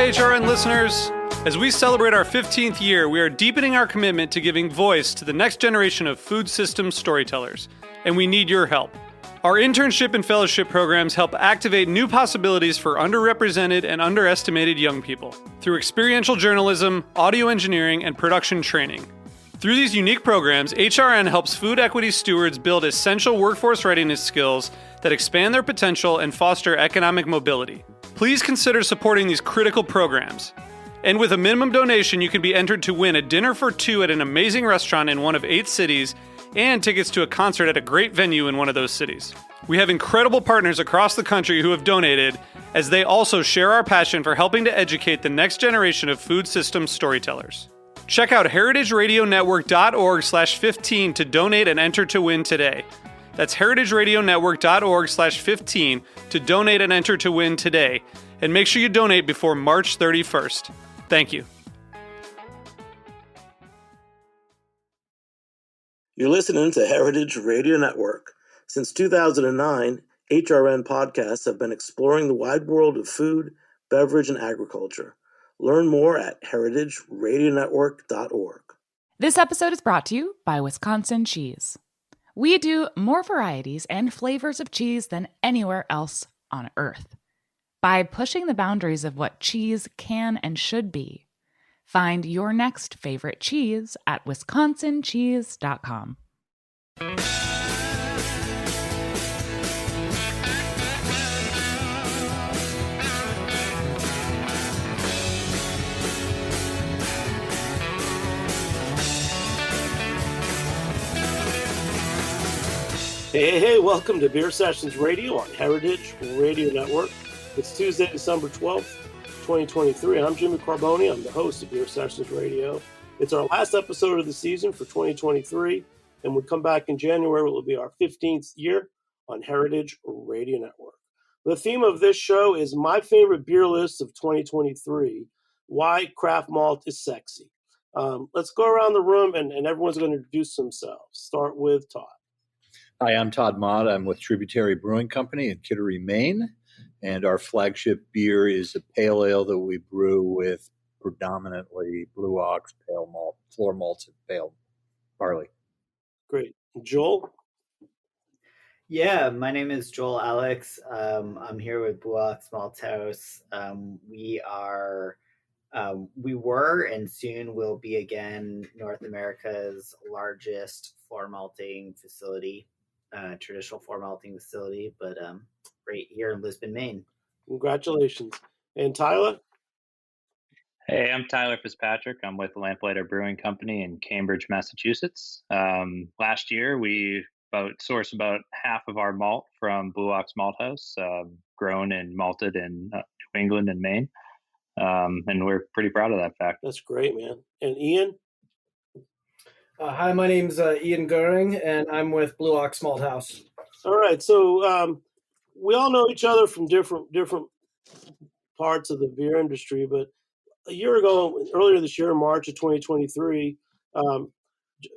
HRN listeners. As we celebrate our 15th year, we are deepening our commitment to giving voice to the next generation of food systems storytellers, and we need your help. Our internship and fellowship programs help activate new possibilities for underrepresented and underestimated young people through experiential journalism, audio engineering, and production training. Through these unique programs, HRN helps food equity stewards build essential workforce readiness skills that expand their potential and foster economic mobility. Please consider supporting these critical programs. And with a minimum donation, you can be entered to win a dinner for two at an amazing restaurant in one of 8 cities and tickets to a concert at a great venue in one of those cities. We have incredible partners across the country who have donated, as they also share our passion for helping to educate the next generation of food systems storytellers. Check out heritageradionetwork.org/15 to donate and enter to win today. That's heritageradionetwork.org/15 to donate and enter to win today. And make sure you donate before March 31st. Thank you. You're listening to Heritage Radio Network. Since 2009, HRN podcasts have been exploring the wide world of food, beverage, and agriculture. Learn more at heritageradionetwork.org. This episode is brought to you by Wisconsin Cheese. We do more varieties and flavors of cheese than anywhere else on Earth. By pushing the boundaries of what cheese can and should be, find your next favorite cheese at wisconsincheese.com. Hey, welcome to Beer Sessions Radio on Heritage Radio Network. It's Tuesday, December 12th, 2023. I'm Jimmy Carboni. I'm the host of Beer Sessions Radio. It's our last episode of the season for 2023, and we'll come back in January. It will be our 15th year on Heritage Radio Network. The theme of this show is my favorite beer list of 2023, why craft malt is sexy. Let's go around the room, and everyone's going to introduce themselves. Start with Todd. Hi, I'm Todd Mott. I'm with Tributary Brewing Company in Kittery, Maine, and our flagship beer is a pale ale that we brew with predominantly Blue Ox, pale malt, floor malts, and pale barley. Great. Joel? Yeah, my name is Joel Alex. I'm here with Blue Ox Malt House. We were and soon will be again North America's largest floor malting facility. Traditional floor malting facility, but right here in Lisbon, Maine. Congratulations. And Tyler? Hey, I'm Tyler Fitzpatrick. I'm with Lamplighter Brewing Company in Cambridge, Massachusetts. Last year, we sourced about half of our malt from Blue Ox Malt House, grown and malted in New England and Maine. And we're pretty proud of that fact. That's great, man. And Ian? Hi, my name's Ian Goering, and I'm with Blue Ox Malt House. All right, so we all know each other from different parts of the beer industry, but a year ago, earlier this year, in March of 2023,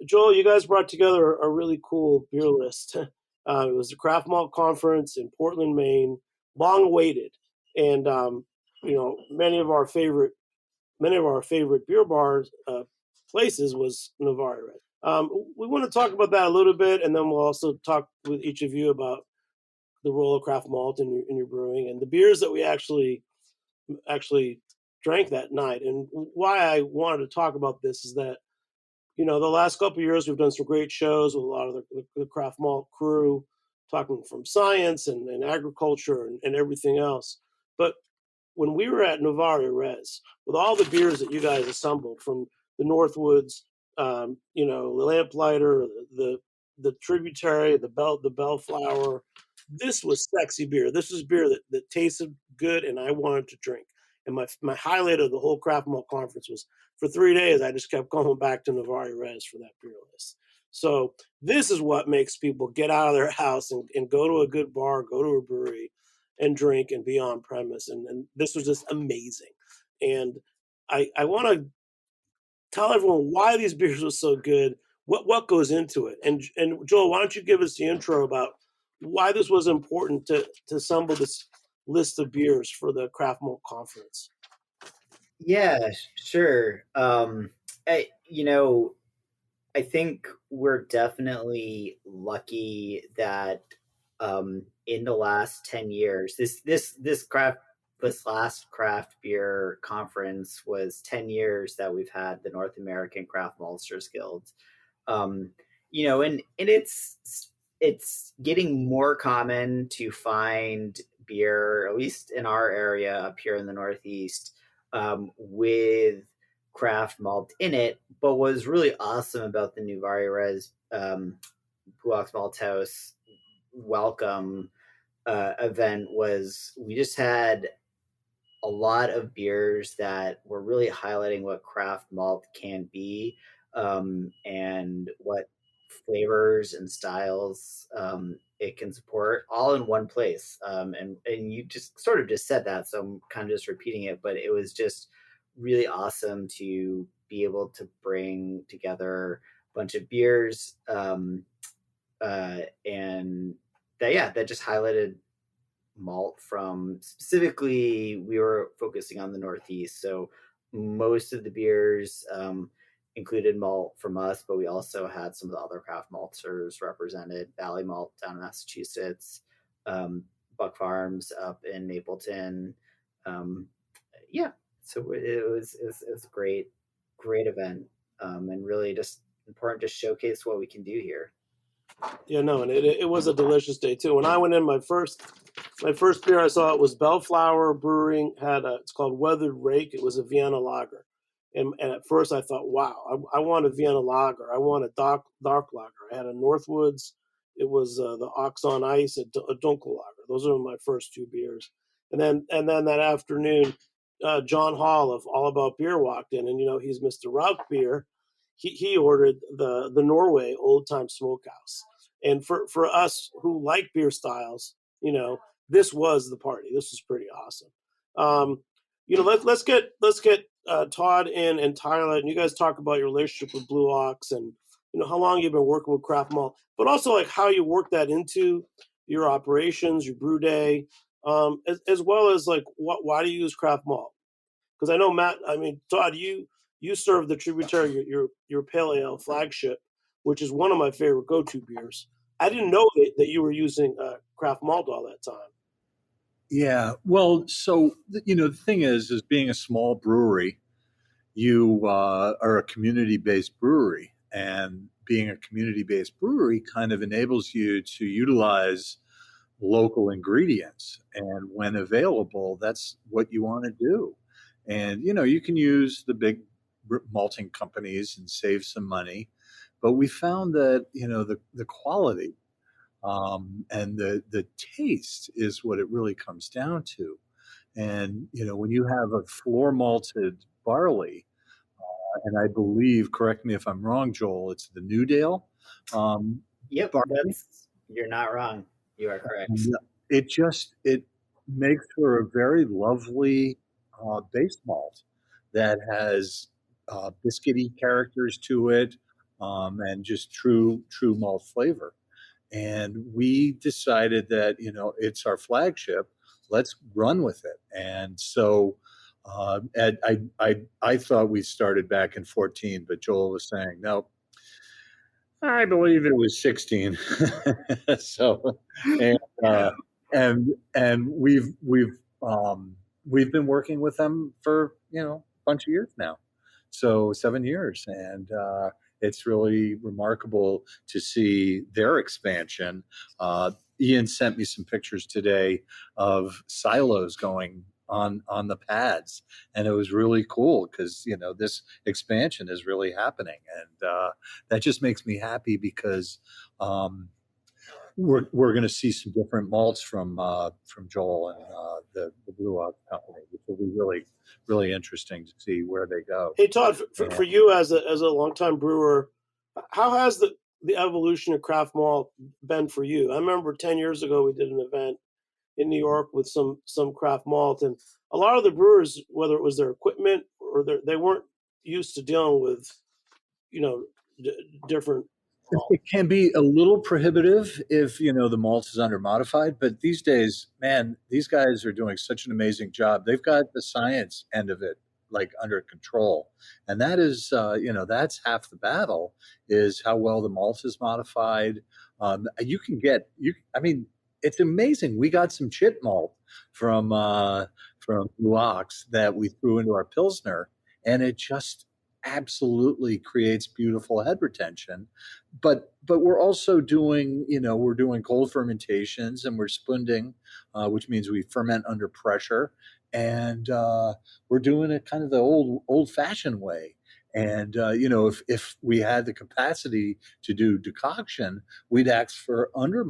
Joel, you guys brought together a really cool beer list. It was the Craft Malt Conference in Portland, Maine, long awaited, and many of our favorite beer bars places was Novari Red. We want to talk about that a little bit, and then we'll also talk with each of you about the role of craft malt in your brewing and the beers that we actually drank that night. And why I wanted to talk about this is that, the last couple of years we've done some great shows with a lot of the craft malt crew, talking from science and agriculture and everything else. But when we were at Novari Res, with all the beers that you guys assembled from the Northwoods, the Lamplighter, the Tributary, the Bellflower, this was sexy beer. This was beer that tasted good and I wanted to drink. And my highlight of the whole Craft Malt Conference was, for 3 days, I just kept going back to Novari Res for that beer list. So this is what makes people get out of their house and go to a good bar, go to a brewery, and drink and be on premise. And this was just amazing. And I want to tell everyone why these beers are so good, what goes into it. And Joel, why don't you give us the intro about why this was important to assemble this list of beers for the Craft Malt Conference? Yeah, sure. You know, I think we're definitely lucky that in the last 10 years, this last craft beer conference was 10 years that we've had the North American Craft Maltsters Guild. Um, and it's getting more common to find beer, at least in our area up here in the Northeast, with craft malt in it. But what was really awesome about the new Res Blue Ox Malt House welcome event was we just had a lot of beers that were really highlighting what craft malt can be, and what flavors and styles it can support all in one place. And you just sort of just said that, so I'm kind of just repeating it, but it was just really awesome to be able to bring together a bunch of beers, and that just highlighted malt from, specifically we were focusing on the Northeast, so most of the beers included malt from us, but we also had some of the other craft maltsters represented: Valley Malt down in Massachusetts, Buck Farms up in Mapleton. um, yeah, so it was a great event, and really just important to showcase what we can do here. Yeah, no, and it was a delicious day too. When I went in, my first beer I saw, it was Bellflower Brewing, had it's called Weathered Rake. It was a Vienna lager, and at first I thought, wow, I want a Vienna lager. I want a dark lager. I had a Northwoods. It was the Ox on Ice, a Dunkel lager. Those are my first two beers, and then that afternoon, John Hall of All About Beer walked in, and he's Mr. Rauch Beer. He ordered the Norway Old Time Smokehouse. And for us who like beer styles, this was the party. This was pretty awesome. Let's get Todd in and Tyler, and you guys talk about your relationship with Blue Ox, and how long you've been working with Craft Malt, but also like how you work that into your operations, your brew day, as well as like why do you use Craft Malt? Because I know Todd, you serve the Tributary, your pale ale flagship, which is one of my favorite go-to beers. I didn't know that you were using craft malt all that time. Yeah, well, so the thing is being a small brewery, you are a community-based brewery, and being a community-based brewery kind of enables you to utilize local ingredients, and when available, that's what you want to do. And you can use the big malting companies and save some money, but we found that the quality, and the taste is what it really comes down to. And when you have a floor malted barley, and I believe, correct me if I'm wrong, Joel, it's the Newdale Yep, barley. you're not wrong. You are correct. It makes for a very lovely base malt that has biscuity characters to it, and just true malt flavor. And we decided that it's our flagship. Let's run with it. And so I thought we started back in 14, but Joel was saying no. I believe it was 16. So, and Yeah. and we've been working with them for a bunch of years now, so 7 years, and it's really remarkable to see their expansion. Ian sent me some pictures today of silos going on the pads, and it was really cool because this expansion is really happening, and that just makes me happy because we're going to see some different malts from Joel and the Blue Ox Company, which will be really interesting to see where they go. Hey Todd, for you as a longtime brewer, how has the evolution of craft malt been for you? I remember 10 years ago we did an event in New York with some craft malt, and a lot of the brewers, whether it was their equipment or they weren't used to dealing with different malt. It can be a little prohibitive if the malt is under modified, but these days, man, these guys are doing such an amazing job. They've got the science end of it like under control. And that is, that's half the battle, is how well the malt is modified. You can get, I mean, it's amazing. We got some chit malt from Blue Ox that we threw into our Pilsner, and it just absolutely creates beautiful head retention. But we're also doing, we're doing cold fermentations, and we're spunding, which means we ferment under pressure, and we're doing it kind of the old fashioned way. And if we had the capacity to do decoction, we'd ask for under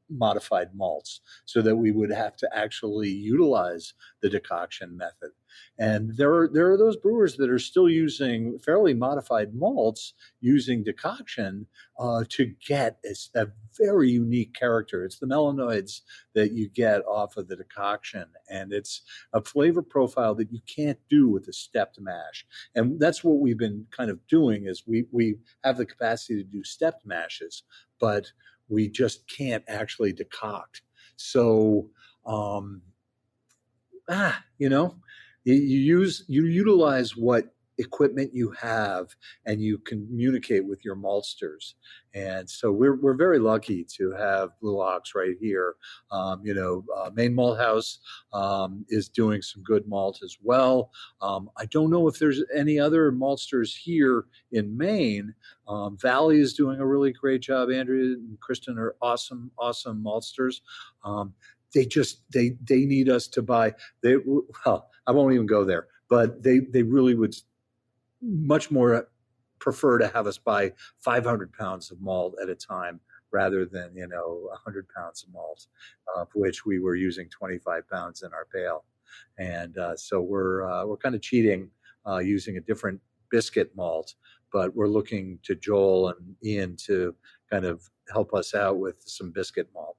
modified malts so that we would have to actually utilize the decoction method. And there are those brewers that are still using fairly modified malts using decoction to get a very unique character. It's the melanoids that you get off of the decoction, and it's a flavor profile that you can't do with a stepped mash. And that's what we've been kind of doing, is we have the capacity to do stepped mashes, but we just can't actually decoct. So, you utilize what equipment you have, and you communicate with your maltsters. And so we're very lucky to have Blue Ox right here. Maine Malt House is doing some good malt as well. I don't know if there's any other maltsters here in Maine. Valley is doing a really great job. Andrea and Kristen are awesome maltsters. They need us to buy. I won't even go there, but they really would much more prefer to have us buy 500 pounds of malt at a time rather than 100 pounds of malt, of which we were using 25 pounds in our pail. And so we're kind of cheating using a different biscuit malt, but we're looking to Joel and Ian to kind of help us out with some biscuit malt.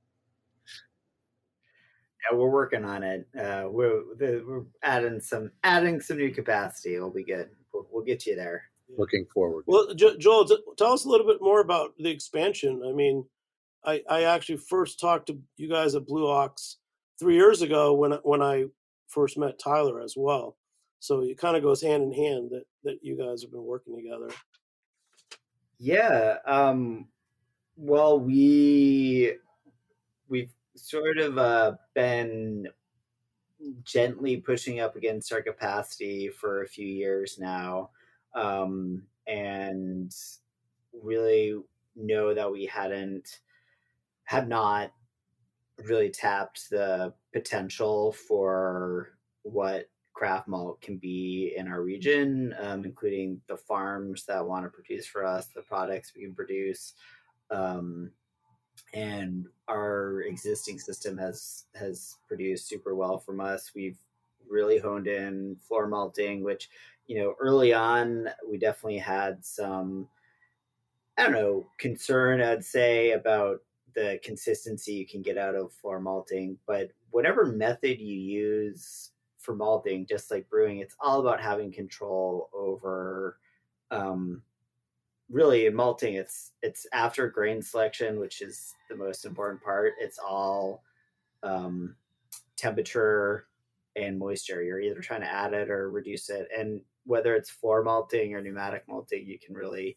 Yeah, we're working on it. We're adding some new capacity. It'll be good. We'll get you there. Looking forward. Well, Joel, tell us a little bit more about the expansion. I mean, I actually first talked to you guys at Blue Ox 3 years ago when I first met Tyler as well. So it kind of goes hand in hand that you guys have been working together. Yeah. Well, we've sort of been gently pushing up against our capacity for a few years now, and really know that we had not really tapped the potential for what craft malt can be in our region, including the farms that want to produce for us, the products we can produce. And our existing system has produced super well from us. We've really honed in floor malting, which, early on we definitely had some, I don't know, concern, I'd say, about the consistency you can get out of floor malting. But whatever method you use for malting, just like brewing, it's all about having control over, really in malting, it's after grain selection, which is the most important part. It's all temperature and moisture. You're either trying to add it or reduce it. And whether it's floor malting or pneumatic malting, you can really,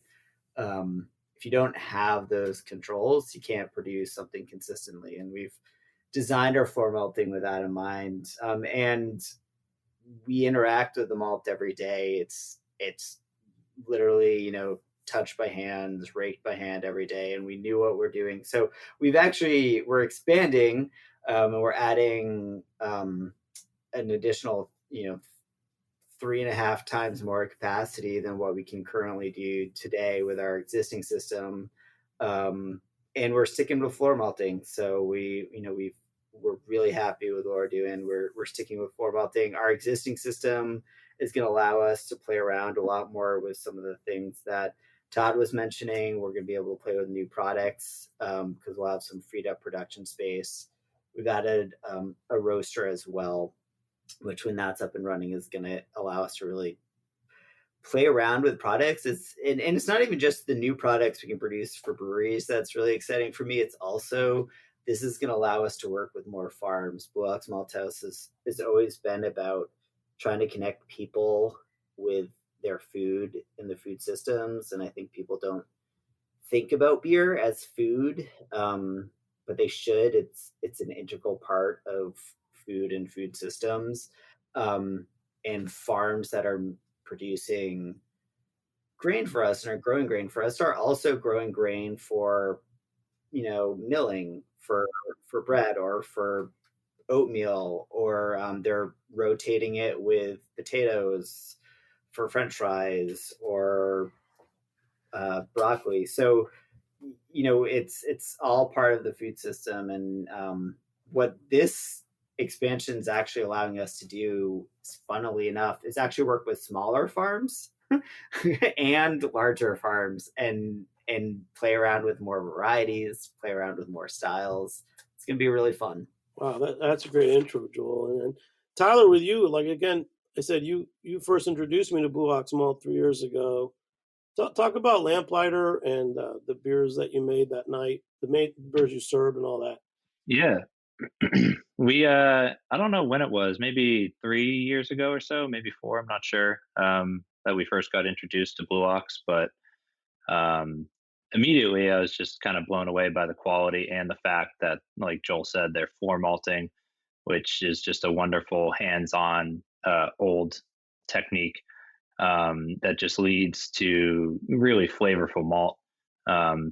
if you don't have those controls, you can't produce something consistently. And we've designed our floor malting with that in mind. And we interact with the malt every day. It's literally, touched by hands, raked by hand every day, and we knew what we're doing. So we're expanding, and we're adding an additional, 3.5 times more capacity than what we can currently do today with our existing system. And we're sticking with floor malting. So we're really happy with what we're doing. We're sticking with floor malting. Our existing system is going to allow us to play around a lot more with some of the things that Todd was mentioning. We're going to be able to play with new products because we'll have some freed up production space. We've added a roaster as well, which when that's up and running is going to allow us to really play around with products. And it's not even just the new products we can produce for breweries that's really exciting for me. It's also, this is going to allow us to work with more farms. Blue Ox Malt House has always been about trying to connect people with their food in the food systems. And I think people don't think about beer as food, but they should. It's an integral part of food and food systems, and farms that are producing grain for us and are growing grain for us are also growing grain for, milling for bread or for oatmeal, or they're rotating it with potatoes for French fries or broccoli. So, it's all part of the food system, and what this expansion is actually allowing us to do, funnily enough, is actually work with smaller farms and larger farms, and play around with more varieties, play around with more styles. It's gonna be really fun. Wow, that's a great intro, Joel. And Tyler, with you, like again, I said you first introduced me to Blue Ox Malt 3 years ago. Talk about Lamplighter and the beers that you made that night, the beers you served, and all that. Yeah. We I don't know when it was, maybe 3 years ago or so, maybe four, I'm not sure, that we first got introduced to Blue Ox, but um immediately I was just kind of blown away by the quality and the fact that, like Joel said, they're floor malting, which is just a wonderful hands-on old technique, that just leads to really flavorful malt.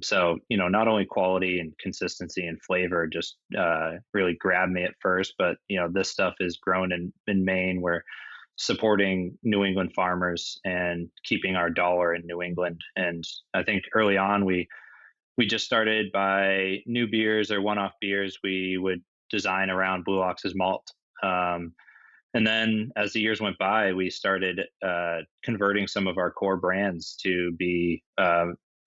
So, not only quality and consistency and flavor just really grabbed me at first, but, this stuff is grown in Maine. We're supporting New England farmers and keeping our dollar in New England. And I think early on, we just started by new beers or one-off beers we would design around Blue Ox's malt. And then as the years went by, we started converting some of our core brands to be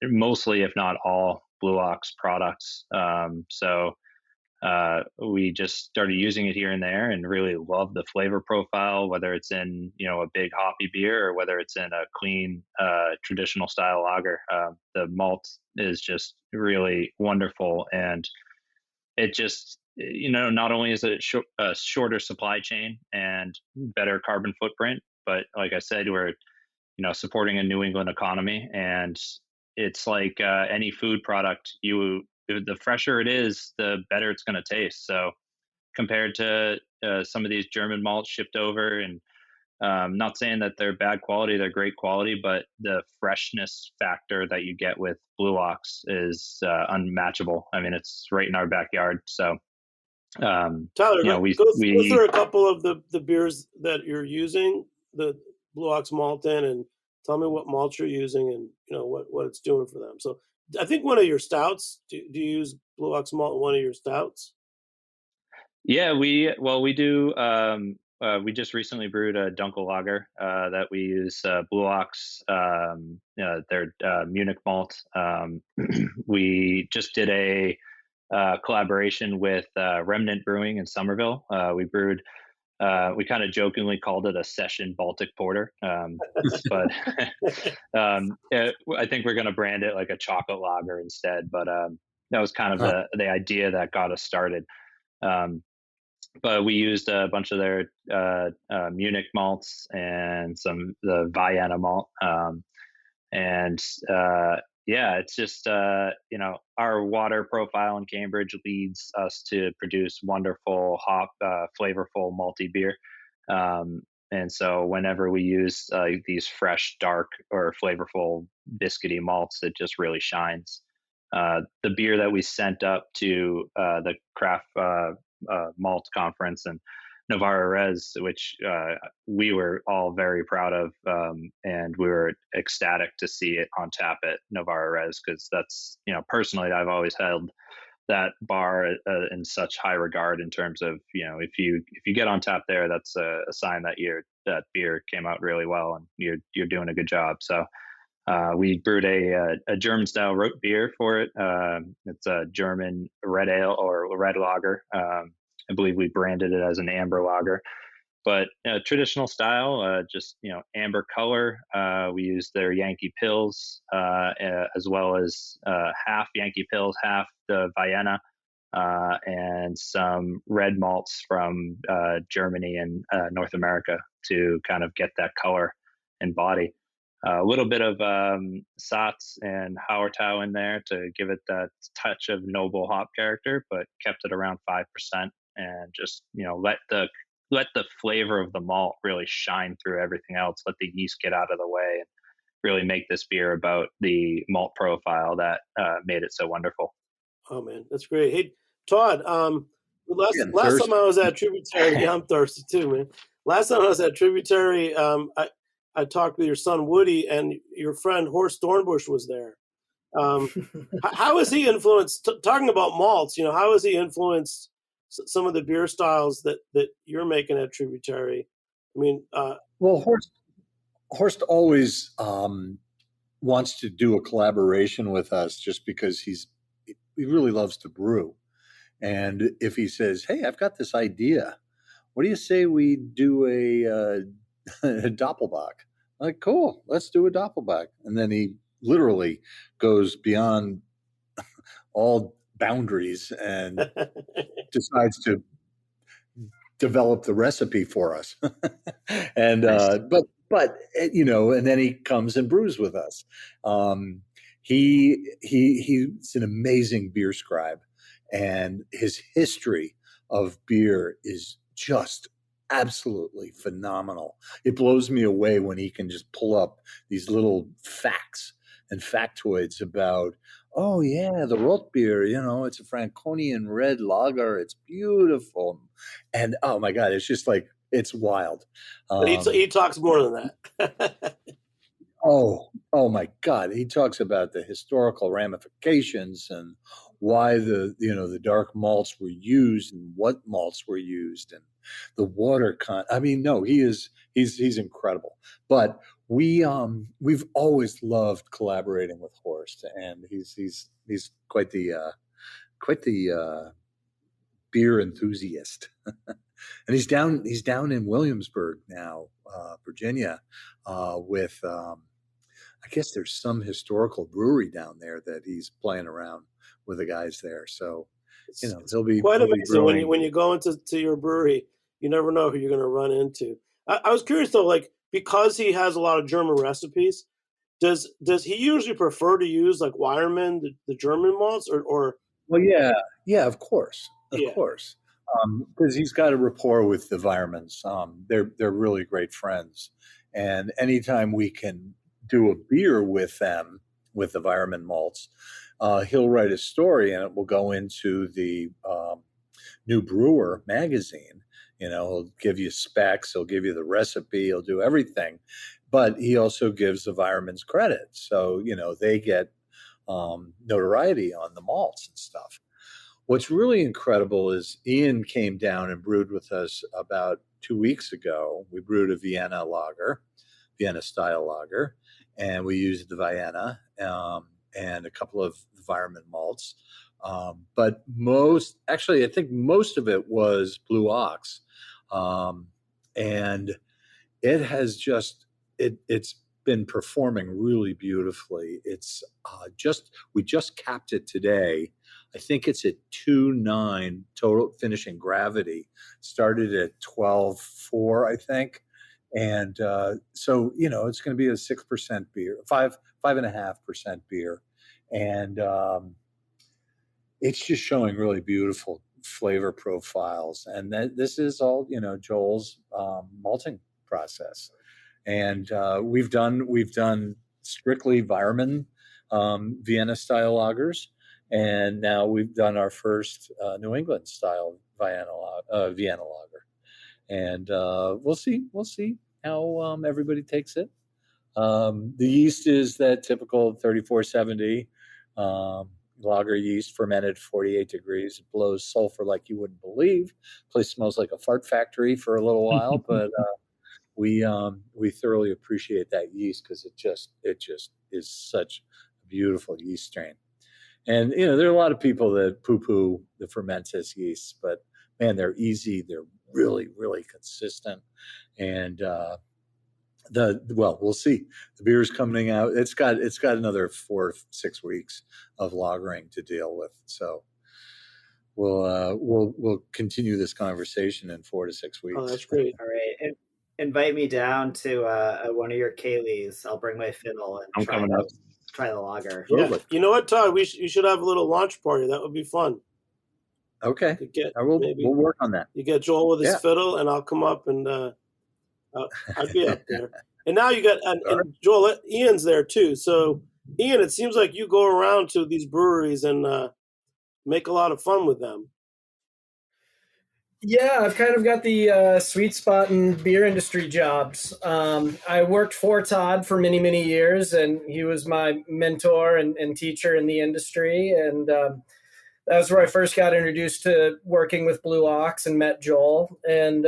mostly, if not all, Blue Ox products. So we just started using it here and there, and really love the flavor profile, whether it's in a big hoppy beer or whether it's in a clean traditional style lager. The malt is just really wonderful, and it just not only is it a shorter supply chain and better carbon footprint, but like I said, we're supporting a New England economy, and it's like any food product. The fresher it is, the better it's going to taste. So compared to some of these German malts shipped over, and not saying that they're bad quality, they're great quality, but the freshness factor that you get with Blue Ox is unmatchable. I mean, it's right in our backyard. So, Tyler, go through a couple of the beers that you're using the Blue Ox malt in, and tell me what malt you're using, and what it's doing for them. So I think one of your stouts, do you use Blue Ox malt in one of your stouts? Yeah, we do. We just recently brewed a Dunkel lager that we use Blue Ox, their Munich malt. We just did a collaboration with Remnant Brewing in Somerville. We kind of jokingly called it a session Baltic Porter, but I think we're going to brand it like a chocolate lager instead. But that was kind of the idea that got us started. But we used a bunch of their Munich malts and the Vienna malt, and yeah, it's just our water profile in Cambridge leads us to produce wonderful hop, flavorful malty beer. And so whenever we use these fresh, dark, or flavorful biscuity malts, it just really shines. The beer that we sent up to the craft malt conference in Navarrez, which we were all very proud of, and we were ecstatic to see it on tap at Navarrez, because that's, personally, I've always held that bar in such high regard in terms of, if you get on tap there, that's a sign that that beer came out really well and you're doing a good job. So we brewed a German style root beer for it. It's a German red ale or red lager. I believe we branded it as an amber lager, but traditional style, just amber color. We used their Yankee Pills, as well as half Yankee Pills, half the Vienna, and some red malts from Germany and North America to kind of get that color. and body. A little bit of Satz and Hauertau in there to give it that touch of noble hop character, but kept it around 5%, and just let the flavor of the malt really shine through everything else. Let the yeast get out of the way, and really make this beer about the malt profile that made it so wonderful. Oh man, that's great. Hey, Todd, last thirsty. time I was at Tributary, yeah, I'm thirsty too, man. Last time I was at Tributary, I talked with your son Woody, and your friend Horst Dornbush was there. How has he influenced? Talking about malts, how has he influenced some of the beer styles that you're making at Tributary? I mean, Well, Horst always wants to do a collaboration with us, just because he really loves to brew. And if he says, "Hey, I've got this idea, what do you say we do a Doppelbock?" I'm like, cool, let's do a Doppelbock. And then he literally goes beyond all boundaries and decides to develop the recipe for us. And Nice. but and then he comes and brews with us. He's an amazing beer scribe, and his history of beer is just absolutely phenomenal. It blows me away when he can just pull up these little facts and factoids about, oh yeah, the Rot beer, it's a Franconian red lager, it's beautiful. And oh my God, it's just like, it's wild. but he talks more than that. Oh my God. He talks about the historical ramifications and why the dark malts were used and what malts were used and the water I mean, no, he's incredible. But we've always loved collaborating with Horst, and he's quite the beer enthusiast. And he's down in Williamsburg now, Virginia, with I guess there's some historical brewery down there that he's playing around with the guys there. So, It's he'll be quite amazing brewing. when you go into your brewery. You never know who you're going to run into. I was curious though, like, because he has a lot of German recipes, does he usually prefer to use like Weyermann, the German malts, or Well, yeah, of course, yeah? because he's got a rapport with the Weiermanns. They're really great friends, and anytime we can do a beer with them, with the Weyermann malts, he'll write a story and it will go into the New Brewer magazine. He'll give you specs, he'll give you the recipe, he'll do everything, but he also gives the Weiermanns credit, so they get notoriety on the malts and stuff. What's really incredible is Ian came down and brewed with us about 2 weeks ago. We brewed a Vienna style lager, and we used the Vienna and a couple of Weyermann malts. But I think most of it was Blue Ox. And it has it's been performing really beautifully. It's we just capped it today. I think it's at 2.9 total finishing gravity. Started at 12.4, I think. And so, it's going to be a 6% beer, 5.5% beer. And it's just showing really beautiful flavor profiles. And this is all, Joel's malting process. And we've done strictly Weyermann Vienna style lagers, and now we've done our first New England style Vienna lager, and we'll see how everybody takes it. The yeast is that typical 3470 lager yeast, fermented 48 degrees. It blows sulfur like you wouldn't believe. Place smells like a fart factory for a little while, but we thoroughly appreciate that yeast because it just is such a beautiful yeast strain. And there are a lot of people that poo-poo the fermentous yeasts, but man, they're easy. They're really, really consistent. And we'll see. The beer's coming out. It's got another 4-6 weeks of lagering to deal with. So we'll continue this conversation in 4 to 6 weeks. Oh, that's great. All right. invite me down to one of your Kayleys. I'll bring my fiddle and I'm coming up. try the lager. Yeah. Absolutely. You know what, Todd? You should have a little launch party. That would be fun. Okay. To get We'll work on that. you get Joel with his fiddle, and I'll come up and I'd be up there. And now you got and Joel, Ian's there too. So Ian, it seems like you go around to these breweries and make a lot of fun with them. Yeah, I've kind of got the sweet spot in beer industry jobs. I worked for Todd for many, many years, and he was my mentor and teacher in the industry. And that was where I first got introduced to working with Blue Ox and met Joel. And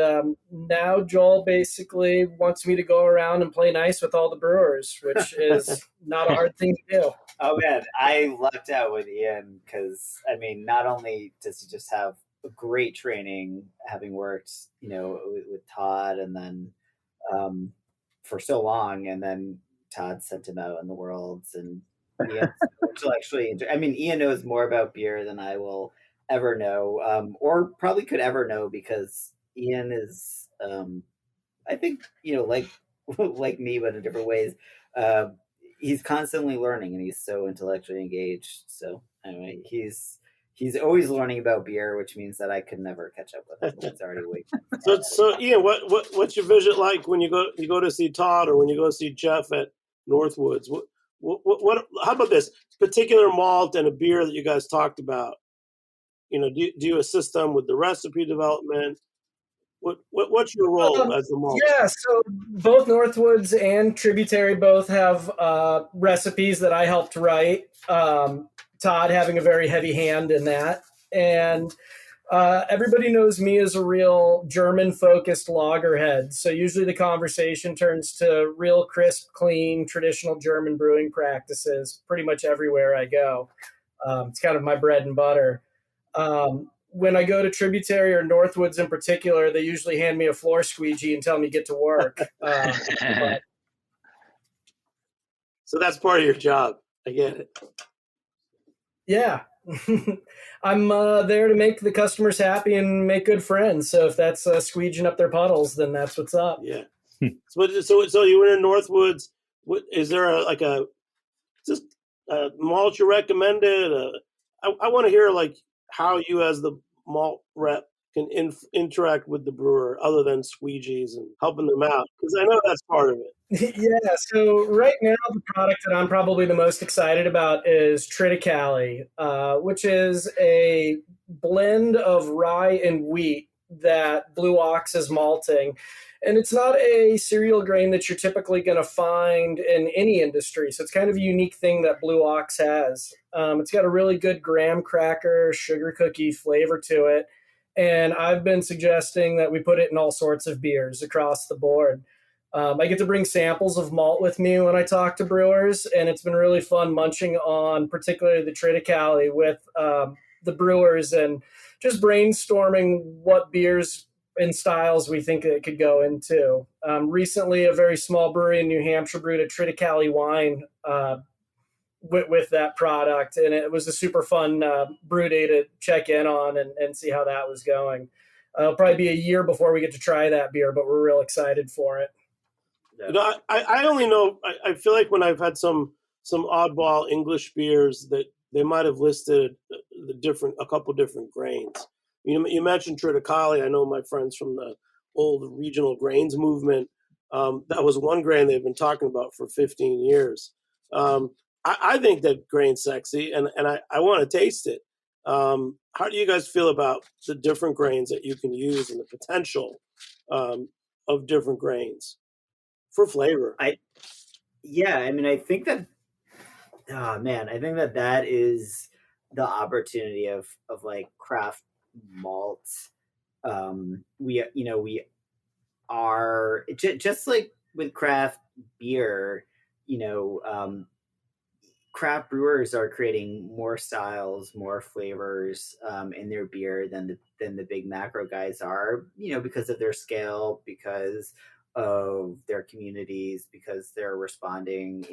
now Joel basically wants me to go around and play nice with all the brewers, which is not a hard thing to do. Oh man, I lucked out with Ian because I mean, not only does he just have great training, having worked, with Todd, and then for so long, and then Todd sent him out in the worlds, and Ian actually. I mean, Ian knows more about beer than I will ever know, or probably could ever know, because Ian is, I think, like like me, but in different ways. He's constantly learning, and he's so intellectually engaged. So anyway, he's always learning about beer, which means that I could never catch up with him. It's already way. So Ian, what's your visit like when you go to see Todd, or when you go see Jeff at Northwoods? What how about this particular malt and a beer that you guys talked about? Do you assist them with the recipe development? What's your role as the malt? Yeah, so both Northwoods and Tributary both have recipes that I helped write. Todd having a very heavy hand in that. And everybody knows me as a real German-focused loggerhead. So usually the conversation turns to real crisp, clean, traditional German brewing practices pretty much everywhere I go. It's kind of my bread and butter. When I go to Tributary or Northwoods in particular, they usually hand me a floor squeegee and tell me get to work. So that's part of your job. I get it. Yeah. I'm there to make the customers happy and make good friends. So if that's squeegeeing up their puddles, then that's what's up. Yeah. So you were in Northwoods. Is there a malt you recommended? I want to hear like how you as the malt rep can interact with the brewer other than squeegees and helping them out, because I know that's part of it. Yeah, so right now the product that I'm probably the most excited about is Triticale, which is a blend of rye and wheat that Blue Ox is malting. And it's not a cereal grain that you're typically going to find in any industry. So it's kind of a unique thing that Blue Ox has. It's got a really good graham cracker, sugar cookie flavor to it. And I've been suggesting that we put it in all sorts of beers across the board. I get to bring samples of malt with me when I talk to brewers, and it's been really fun munching on particularly the Triticale with the brewers and just brainstorming what beers and styles we think it could go into. Recently, a very small brewery in New Hampshire brewed a Triticale wine with that product, and it was a super fun brew day to check in on and see how that was going. It'll probably be a year before we get to try that beer, but we're real excited for it. I only know. I feel like when I've had some oddball English beers that they might have listed a couple different grains. You mentioned Triticale. I know my friends from the old regional grains movement. That was one grain they've been talking about for 15 years. I think that grain's sexy, and I want to taste it. How do you guys feel about the different grains that you can use and the potential of different grains for flavor? I think that, I think that is the opportunity of like craft malts. We are just like with craft beer, craft brewers are creating more styles, more flavors in their beer than the big macro guys are, because of their scale, because of their communities, because they're responding,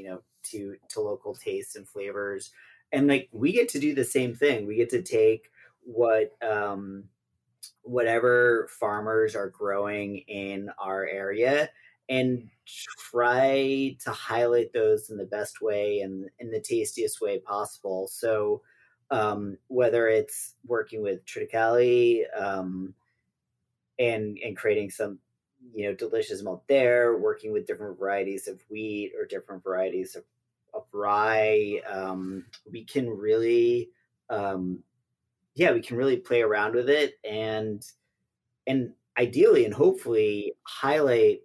to local tastes and flavors. And like we get to do the same thing. We get to take what whatever farmers are growing in our area and try to highlight those in the best way and in the tastiest way possible. So whether it's working with Triticale, and creating some delicious malt there, working with different varieties of wheat or different varieties of rye, we can really we can really play around with it and ideally and hopefully highlight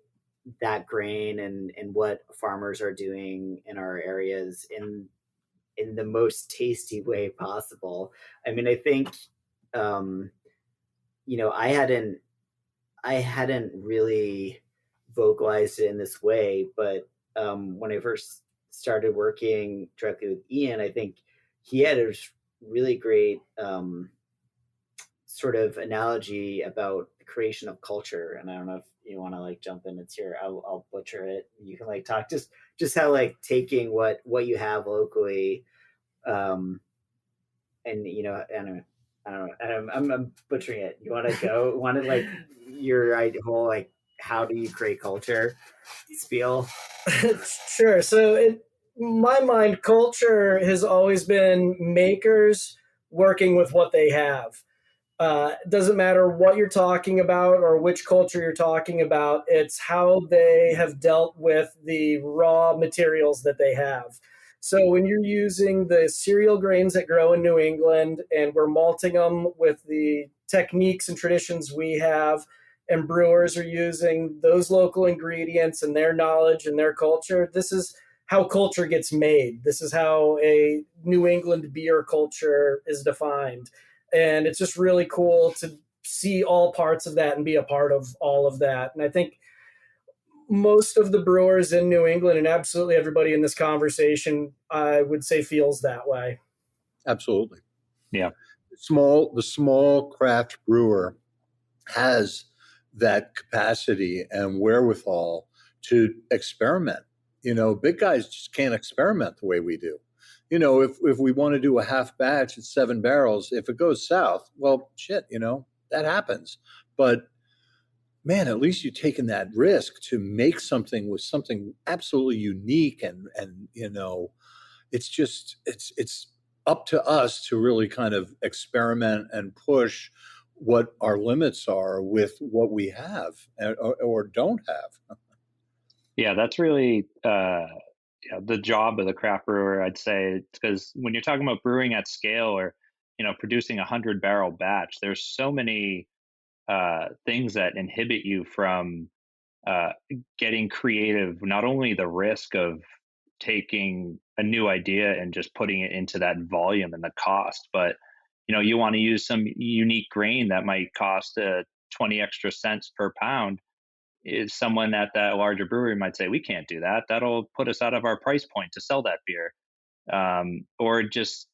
that grain and what farmers are doing in our areas in the most tasty way possible. I mean, I think um, I hadn't really vocalized it in this way, but when I first started working directly with Ian, I think he had a really great sort of analogy about the creation of culture. And I don't know if you want to like jump in. It's here. I'll butcher it. You can like talk just how like taking what you have locally, and I don't know. I'm butchering it. You want to go? Want to like your whole like how do you create culture spiel? Sure. So, in my mind, culture has always been makers working with what they have. It doesn't matter what you're talking about or which culture you're talking about, it's how they have dealt with the raw materials that they have. So when you're using the cereal grains that grow in New England and we're malting them with the techniques and traditions we have, and brewers are using those local ingredients and their knowledge and their culture, this is how culture gets made. This is how a New England beer culture is defined. And it's just really cool to see all parts of that and be a part of all of that. And I think most of the brewers in New England and absolutely everybody in this conversation, I would say, feels that way. Absolutely. Yeah. The small craft brewer has that capacity and wherewithal to experiment. Big guys just can't experiment the way we do. If we want to do a half batch at 7 barrels, if it goes south, well, shit, that happens. But man, at least you've taken that risk to make something with something absolutely unique. And it's up to us to really kind of experiment and push what our limits are with what we have or don't have. Yeah, that's really the job of the craft brewer, I'd say, because when you're talking about brewing at scale or producing 100-barrel batch, there's so many things that inhibit you from getting creative. Not only the risk of taking a new idea and just putting it into that volume and the cost, but you want to use some unique grain that might cost 20 extra cents per pound. Is someone at that larger brewery might say, we can't do that. That'll put us out of our price point to sell that beer. Or just,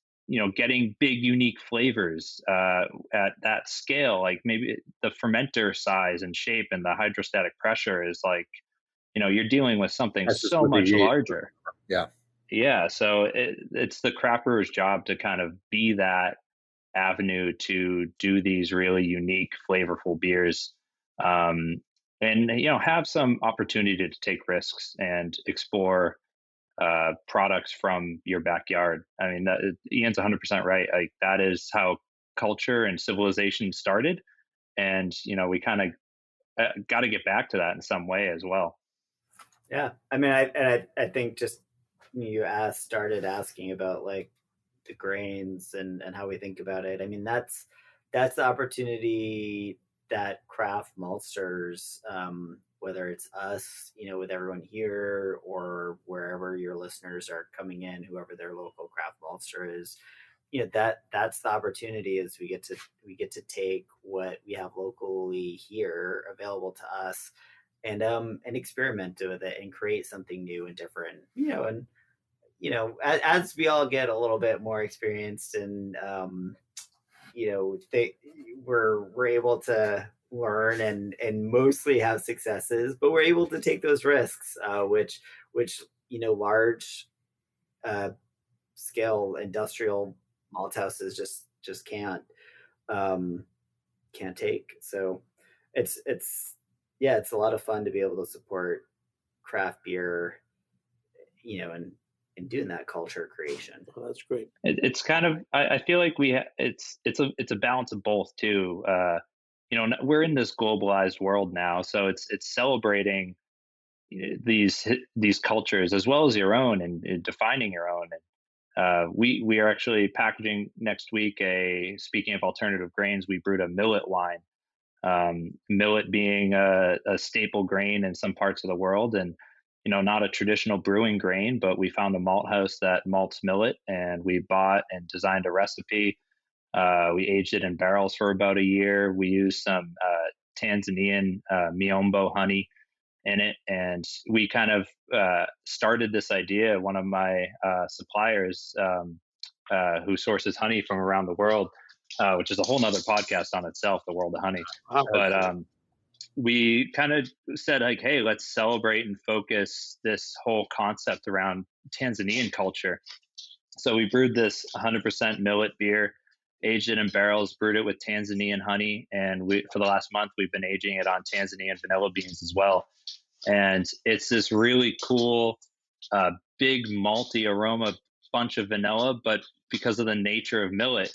getting big, unique flavors at that scale, like maybe the fermenter size and shape and the hydrostatic pressure is like, you're dealing with something That's just so what much they eat. larger. Yeah. Yeah. So it's the craft brewer's job to kind of be that avenue to do these really unique, flavorful beers. And have some opportunity to take risks and explore products from your backyard. I mean, Ian's 100% right. Like that is how culture and civilization started, and we kind of got to get back to that in some way as well. Yeah, I mean, I think just you started asking about like the grains and how we think about it. I mean, that's the opportunity that craft maltsters, whether it's us, with everyone here or wherever your listeners are coming in, whoever their local craft maltster is, that's the opportunity is we get to take what we have locally here available to us and experiment with it and create something new and different, and as we all get a little bit more experienced and we're able to learn and mostly have successes, but we're able to take those risks, which large scale industrial malt houses just can't. can't take. So it's yeah, it's a lot of fun to be able to support craft beer, and doing that culture creation. Oh, that's great. It's kind of I feel like it's a balance of both too. We're in this globalized world now, so it's celebrating these cultures as well as your own, and defining your own. And we are actually packaging next week. Speaking of alternative grains, we brewed a millet line. Millet being a staple grain in some parts of the world, and not a traditional brewing grain, but we found a malt house that malts millet, and we bought and designed a recipe. We aged it in barrels for about a year. We used some Tanzanian Miombo honey in it, and we kind of started this idea. One of my suppliers, who sources honey from around the world, which is a whole nother podcast on itself, the world of honey. Wow. But we kind of said, like, hey, let's celebrate and focus this whole concept around Tanzanian culture. So we brewed this 100% millet beer, aged it in barrels, brewed it with Tanzanian honey, and for the last month we've been aging it on Tanzanian vanilla beans as well. And it's this really cool, big malty aroma bunch of vanilla, but because of the nature of millet,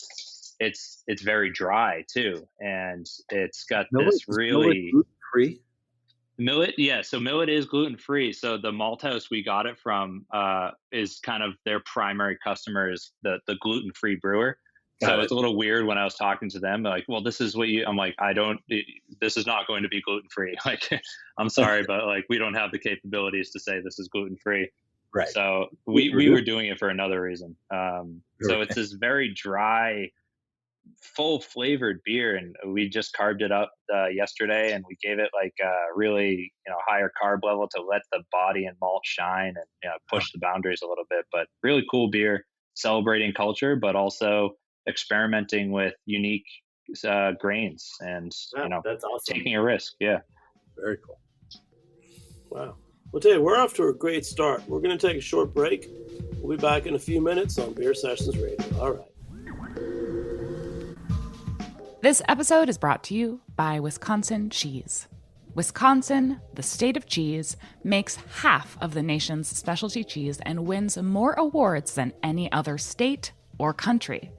it's very dry too, and it's got this really gluten-free. Millet, yeah. So millet is gluten free. So the malt house we got it from is kind of their primary customer is the gluten free brewer. So it's a little weird when I was talking to them. They're like, well, this is what I'm like, this is not going to be gluten free. Like, I'm sorry, but like, we don't have the capabilities to say this is gluten free. Right. So we were doing it for another reason. So it's this very dry, full flavored beer, and we just carved it up yesterday, and we gave it like a really higher carb level to let the body and malt shine, and push the boundaries a little bit. But really cool beer, celebrating culture, but also experimenting with unique grains, and That's awesome. taking a risk. Yeah, very cool. Wow. Well, tell you, we're off to a great start. We're going to take a short break. We'll be back in a few minutes on Beer Sessions Radio. All right. This episode is brought to you by Wisconsin Cheese. Wisconsin, the state of cheese, makes half of the nation's specialty cheese and wins more awards than any other state or country.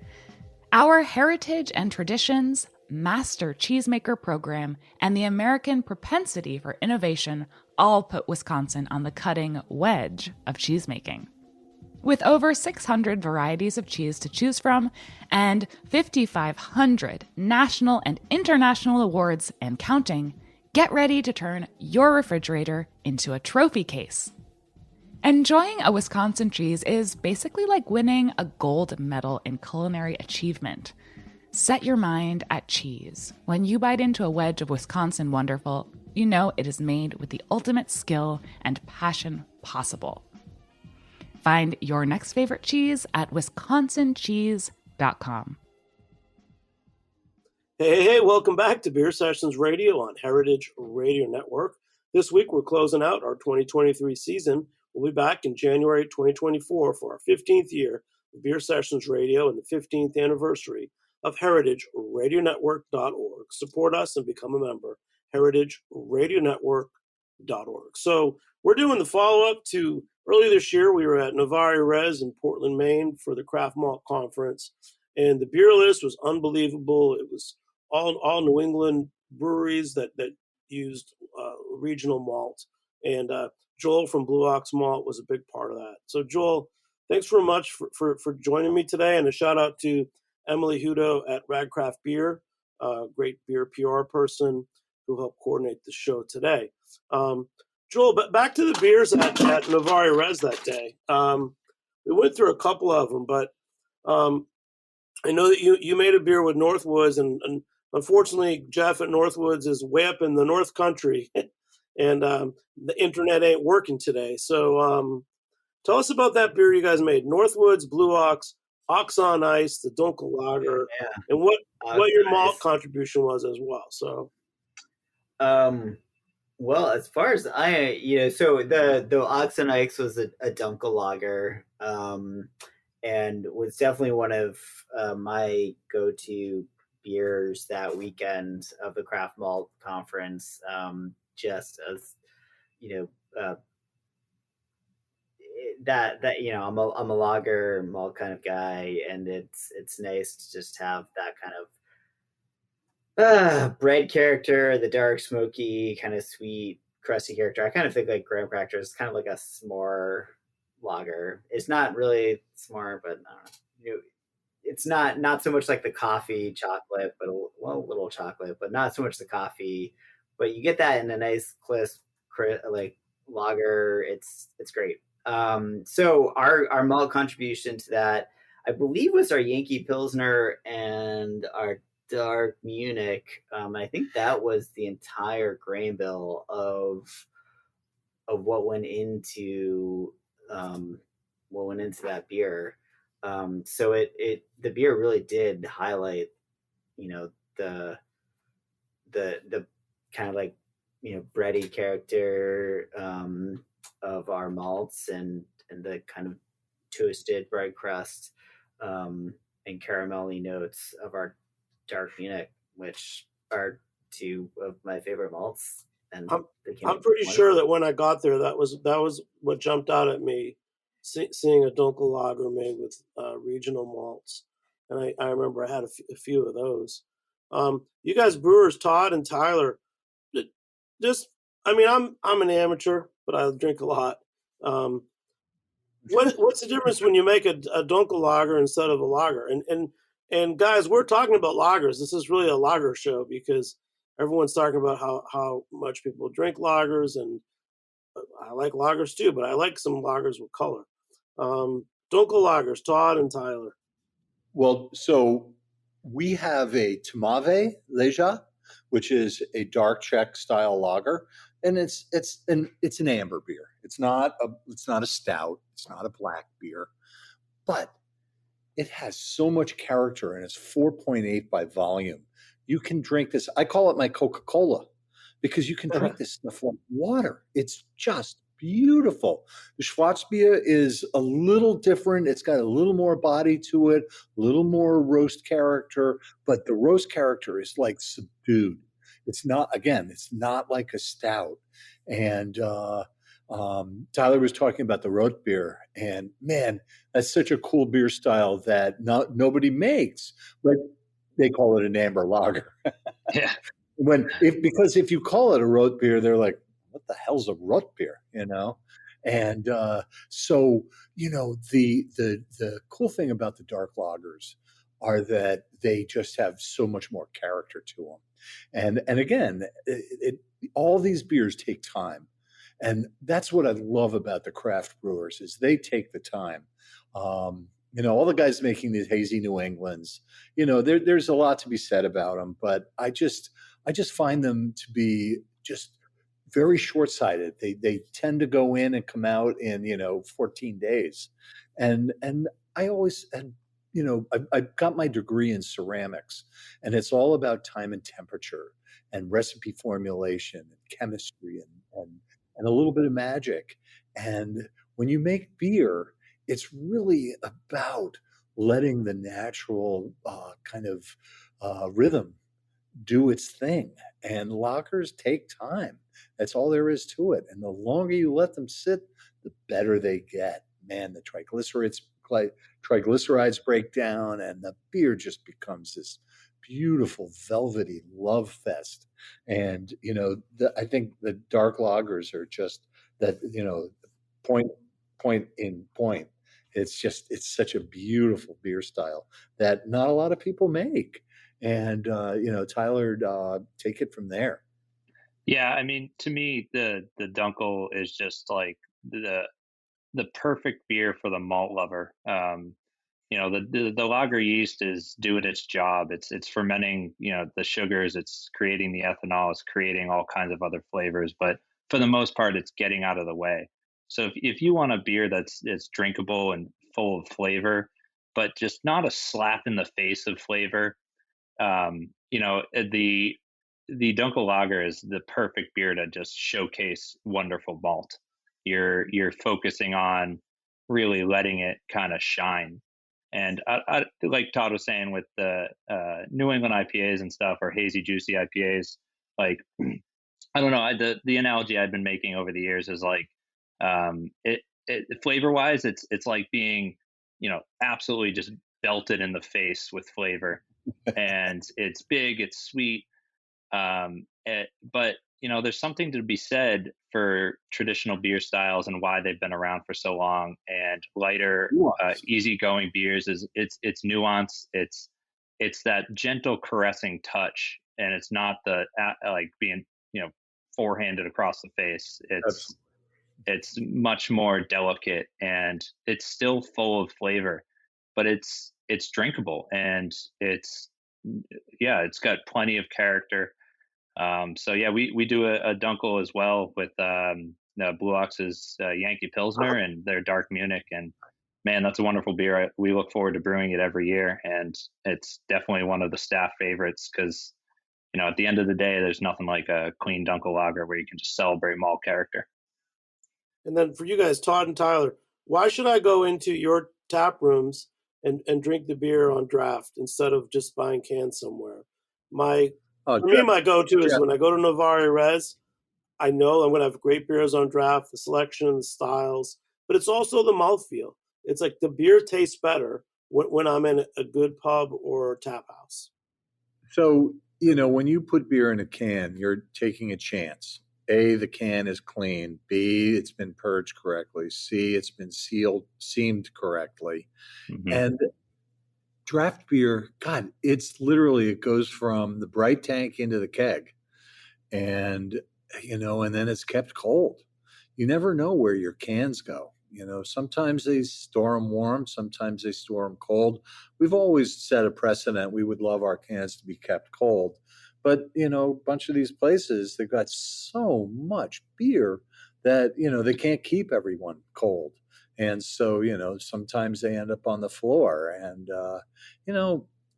Our heritage and traditions, master cheesemaker program, and the American propensity for innovation all put Wisconsin on the cutting wedge of cheesemaking. With over 600 varieties of cheese to choose from and 5,500 national and international awards and counting, get ready to turn your refrigerator into a trophy case. Enjoying a Wisconsin cheese is basically like winning a gold medal in culinary achievement. Set your mind at cheese. When you bite into a wedge of Wisconsin Wonderful, you know it is made with the ultimate skill and passion possible. Find your next favorite cheese at wisconsincheese.com. Hey, welcome back to Beer Sessions Radio on Heritage Radio Network. This week we're closing out our 2023 season. We'll be back in January 2024 for our 15th year of Beer Sessions Radio and the 15th anniversary of heritageradionetwork.org. Support us and become a member, heritageradionetwork.org. So we're doing the follow-up to earlier this year. We were at Novari Res in Portland, Maine for the Craft Malt Conference, and the beer list was unbelievable. It was all New England breweries that used regional malt, and Joel from Blue Ox Malt was a big part of that. So Joel, thanks very much for joining me today, and a shout out to Emily Hudo at Radcraft Beer, great beer PR person who helped coordinate the show today. Joel, but back to the beers at Novari Res that day. We went through a couple of them, but I know that you made a beer with Northwoods, and unfortunately, Jeff at Northwoods is way up in the North Country, and the internet ain't working today. So tell us about that beer you guys made, Northwoods Blue Ox, Ox on Ice, the Dunkel Lager, and what your malt contribution was as well. So, well, as far as so the Ox on Ice was a Dunkel Lager, and was definitely one of my go-to beers that weekend of the Craft Malt Conference. Just as you know, that I'm a lager malt kind of guy, and it's nice to just have that kind of bread character, the dark, smoky, kind of sweet, crusty character. I kind of think like graham cracker is kind of like a s'more lager. It's not really s'more, but I don't know. It's not so much like the coffee chocolate, but a little chocolate, but not so much the coffee. But you get that in a nice like lager. It's great. So our malt contribution to that, I believe, was our Yankee Pilsner and our Dark Munich. I think that was the entire grain bill of what went into that beer. So the beer really did highlight, the kind of like, bready character of our malts, and the kind of toasted bread crust and caramelly notes of our Dark Munich, which are two of my favorite malts. And I'm pretty sure that when I got there, that was what jumped out at me, seeing a Dunkel lager made with regional malts, and I remember I had a few of those. You guys, brewers, Todd and Tyler, just I mean, I'm an amateur, but I drink a lot. What's the difference when you make a Dunkel lager instead of a lager? And guys, we're talking about lagers. This is really a lager show because everyone's talking about how much people drink lagers, and I like lagers too, but I like some lagers with color. Dunkel lagers, Todd and Tyler. Well, so we have a Tmave Leja, which is a dark Czech style lager, and it's an amber beer. It's not a stout. It's not a black beer, but it has so much character, and it's 4.8 by volume. You can drink this. I call it my Coca-Cola because you can drink this stuff like water. It's just beautiful. The Schwarzbier is a little different. It's got a little more body to it, a little more roast character, but the roast character is like subdued. It's not like a stout. And Tyler was talking about the root beer, and man, that's such a cool beer style that nobody makes, but they call it an amber lager. Yeah. Because if you call it a root beer, they're like, what the hell's a root beer, And so, the cool thing about the dark lagers are that they just have so much more character to them. And again, all these beers take time. And that's what I love about the craft brewers is they take the time. All the guys making these hazy New Englands, there's a lot to be said about them, but I just find them to be just very short-sighted. They tend to go in and come out in 14 days, and I always I've got my degree in ceramics, and it's all about time and temperature and recipe formulation and chemistry and a little bit of magic. And when you make beer, it's really about letting the natural kind of rhythm do its thing. And lagers take time. That's all there is to it. And the longer you let them sit, the better they get. Man, the triglycerides break down, and the beer just becomes this beautiful velvety love fest. And I think the dark lagers are just that, point in point. It's such a beautiful beer style that not a lot of people make. And Tyler, take it from there. Yeah, I mean, to me, the Dunkel is just like the perfect beer for the malt lover. The lager yeast is doing its job. It's fermenting, the sugars. It's creating the ethanol. It's creating all kinds of other flavors. But for the most part, it's getting out of the way. So if you want a beer that's drinkable and full of flavor, but just not a slap in the face of flavor, the Dunkel Lager is the perfect beer to just showcase wonderful malt. You're focusing on really letting it kind of shine. And like Todd was saying with the New England IPAs and stuff, or hazy, juicy IPAs, like I don't know, the analogy I've been making over the years is like it flavor wise, it's like being, absolutely just belted in the face with flavor, and it's big, it's sweet, but there's something to be said for traditional beer styles and why they've been around for so long. And lighter, easygoing beers it's nuance. It's that gentle, caressing touch, and it's not the like being forehanded across the face. It's much more delicate, and it's still full of flavor, but it's drinkable, and it's got plenty of character. So yeah, we do a Dunkel as well with Blue Ox's Yankee Pilsner and their Dark Munich, and man, that's a wonderful beer. We look forward to brewing it every year, and it's definitely one of the staff favorites because at the end of the day, there's nothing like a clean Dunkel lager where you can just celebrate malt character. And then for you guys, Todd and Tyler, why should I go into your tap rooms and drink the beer on draft instead of just buying cans somewhere? My go-to is when I go to Novari Res, I know I'm going to have great beers on draft, the selection, the styles, but it's also the mouthfeel. It's like the beer tastes better when I'm in a good pub or tap house. So, when you put beer in a can, you're taking a chance. A, the can is clean. B, it's been purged correctly. C, it's been seamed correctly. Mm-hmm. And draft beer, God, it goes from the bright tank into the keg. And, and then it's kept cold. You never know where your cans go. Sometimes they store them warm, sometimes they store them cold. We've always set a precedent. We would love our cans to be kept cold. But, a bunch of these places, they've got so much beer that, they can't keep everyone cold. And so, sometimes they end up on the floor. And,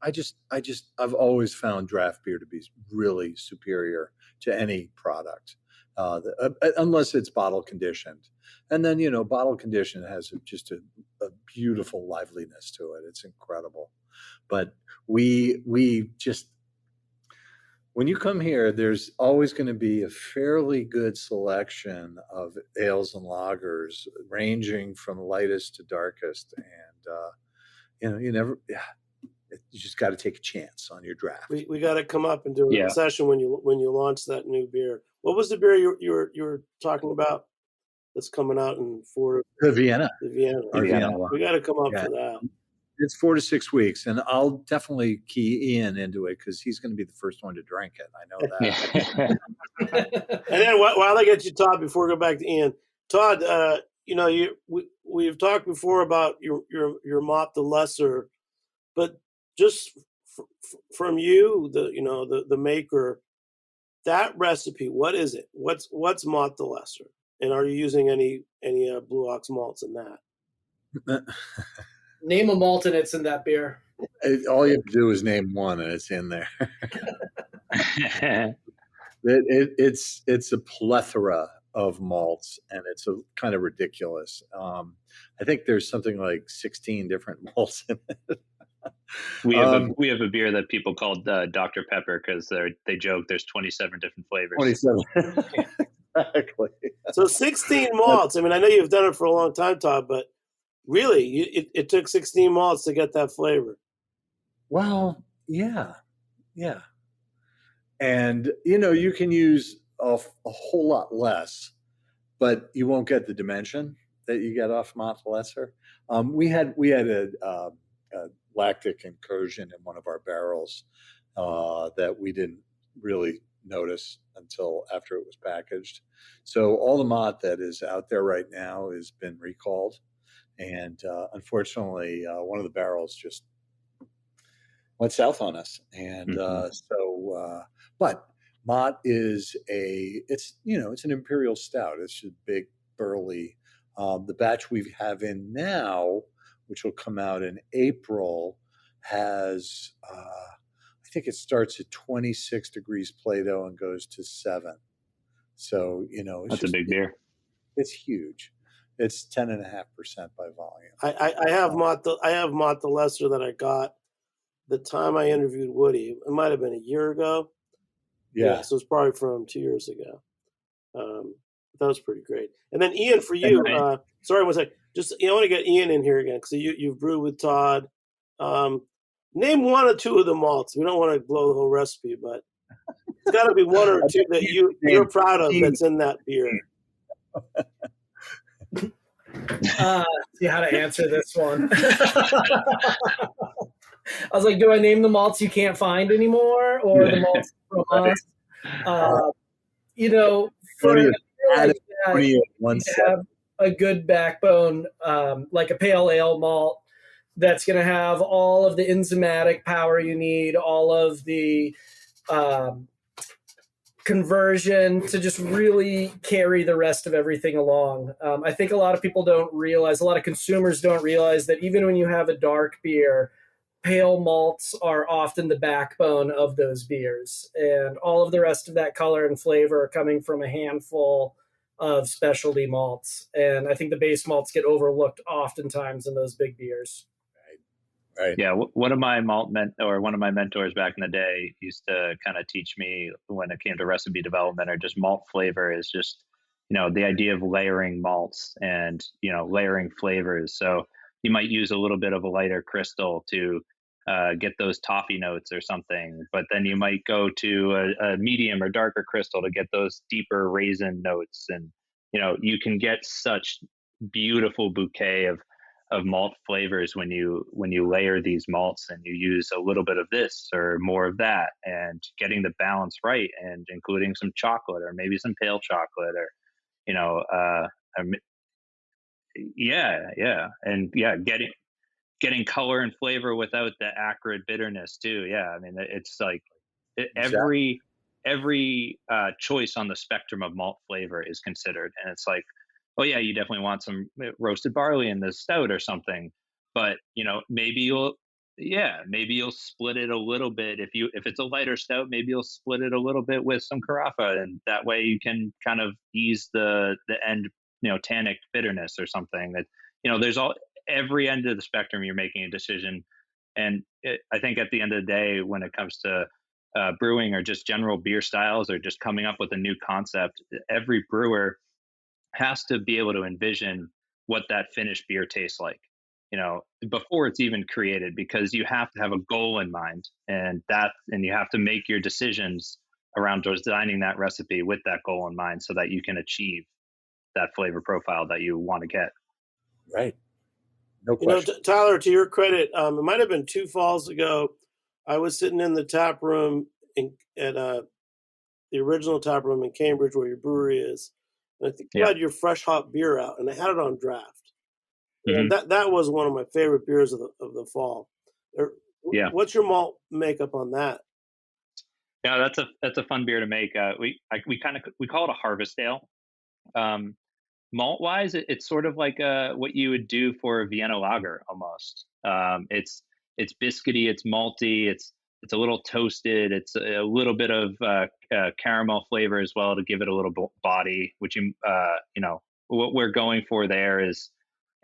I've always found draft beer to be really superior to any product, unless it's bottle conditioned. And then, bottle conditioned has just a beautiful liveliness to it. It's incredible. But we just, when you come here, there's always going to be a fairly good selection of ales and lagers, ranging from lightest to darkest. And, you just got to take a chance on your draft. We got to come up and do a session when you launch that new beer. What was the beer you were talking about that's coming out in the Vienna? The Vienna. We got to come up for that. It's 4 to 6 weeks, and I'll definitely key Ian into it because he's going to be the first one to drink it. I know that. And then while I get you, Todd, before we go back to Ian, Todd, we've talked before about your Malt the Lesser, but just from you, the maker, that recipe, what is it? What's Malt the Lesser, and are you using any Blue Ox malts in that? Name a malt and it's in that beer. All you have to do is name one and it's in there. It's a plethora of malts, and it's a kind of ridiculous. I think there's something like 16 different malts in it. We have a beer that people called Dr. Pepper because they joke there's 27 different flavors. 27. Exactly. So 16 malts. I mean, I know you've done it for a long time, Todd, but really, it took 16 malts to get that flavor. Well, yeah. And, you can use a whole lot less, but you won't get the dimension that you get off Malt the Lesser. We had a lactic incursion in one of our barrels that we didn't really notice until after it was packaged. So all the Malt that is out there right now has been recalled. And unfortunately, one of the barrels just went south on us. And but Mott is it's an imperial stout. It's a big, burly. The batch we have in now, which will come out in April, has, I think it starts at 26 degrees Plato and goes to 7. So, that's a big beer. It's huge. It's 10.5% by volume. I have Mott the Lesser that I got the time I interviewed Woody. It might have been a year ago. Yeah. So it's probably from 2 years ago. That was pretty great. And then Ian, for you, sorry, one second. Just I want to get Ian in here again because you've brewed with Todd. Name one or two of the malts. We don't want to blow the whole recipe, but it's got to be one or two that you're proud of that's in that beer. See how to answer this one. I was like, do I name the malts you can't find anymore, or the malts from us? For have a good backbone, like a pale ale malt, that's going to have all of the enzymatic power you need, all of the conversion to just really carry the rest of everything along. I think a lot of people don't realize, a lot of consumers don't realize that even when you have a dark beer, pale malts are often the backbone of those beers. And all of the rest of that color and flavor are coming from a handful of specialty malts. And I think the base malts get overlooked oftentimes in those big beers. Right. Yeah, one of my mentors back in the day used to kind of teach me when it came to recipe development or just malt flavor is just, the idea of layering malts and, layering flavors. So you might use a little bit of a lighter crystal to get those toffee notes or something, but then you might go to a medium or darker crystal to get those deeper raisin notes. And, you can get such beautiful bouquet of malt flavors when you layer these malts and you use a little bit of this or more of that, and getting the balance right, and including some chocolate or maybe some pale chocolate or getting color and flavor without the acrid bitterness too. I mean, it's like every choice on the spectrum of malt flavor is considered, and it's like, oh yeah, you definitely want some roasted barley in the stout or something, but maybe you'll split it a little bit. If it's a lighter stout, maybe you'll split it a little bit with some carafa, and that way you can kind of ease the end, tannic bitterness or something. That there's every end of the spectrum you're making a decision, and I think at the end of the day, when it comes to brewing or just general beer styles or just coming up with a new concept, every brewer has to be able to envision what that finished beer tastes like, before it's even created, because you have to have a goal in mind, and you have to make your decisions around designing that recipe with that goal in mind so that you can achieve that flavor profile that you want to get. Right. No question. Tyler, to your credit, it might have been 2 falls ago. I was sitting in the tap room at the original tap room in Cambridge where your brewery is. And I think you had your fresh hop beer out, and I had it on draft. And that was one of my favorite beers of the fall. What's your malt makeup on that? Yeah, that's a fun beer to make. We call it a harvest ale. Malt wise, it's sort of like what you would do for a Vienna lager almost. It's biscuity, it's malty, it's a little toasted. It's a little bit of caramel flavor as well to give it a little body. Which what we're going for there is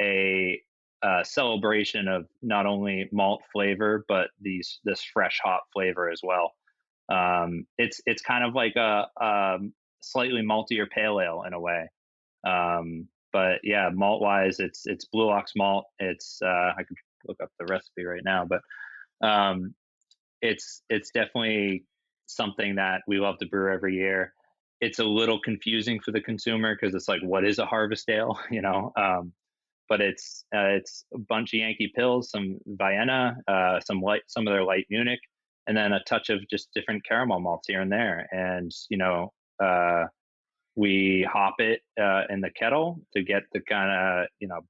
a celebration of not only malt flavor but this fresh hop flavor as well. It's kind of like a slightly maltier pale ale in a way. But yeah, malt wise, it's Blue Ox malt. It's I could look up the recipe right now, but it's definitely something that we love to brew every year. It's a little confusing for the consumer because it's like, what is a harvest ale? But it's a bunch of Yankee pills, some Vienna, some of their light Munich, and then a touch of just different caramel malts here and there. And we hop it in the kettle to get the kind of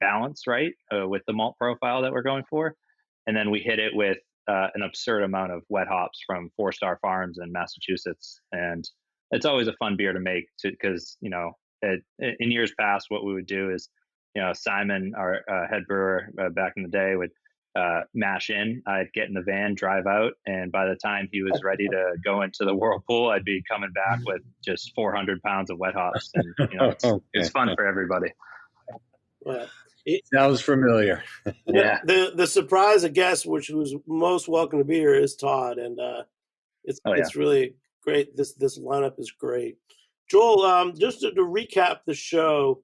balance right with the malt profile that we're going for, and then we hit it with an absurd amount of wet hops from 4 Star Farms in Massachusetts. And it's always a fun beer to make because in years past, what we would do is Simon, our head brewer back in the day, would mash in. I'd get in the van, drive out, and by the time he was ready to go into the whirlpool, I'd be coming back with just 400 pounds of wet hops, and it's fun for everybody. Well, sounds familiar. Yeah. The surprise guest, which was most welcome to be here, is Todd, and it's really great. This lineup is great. Joel, just to recap the show,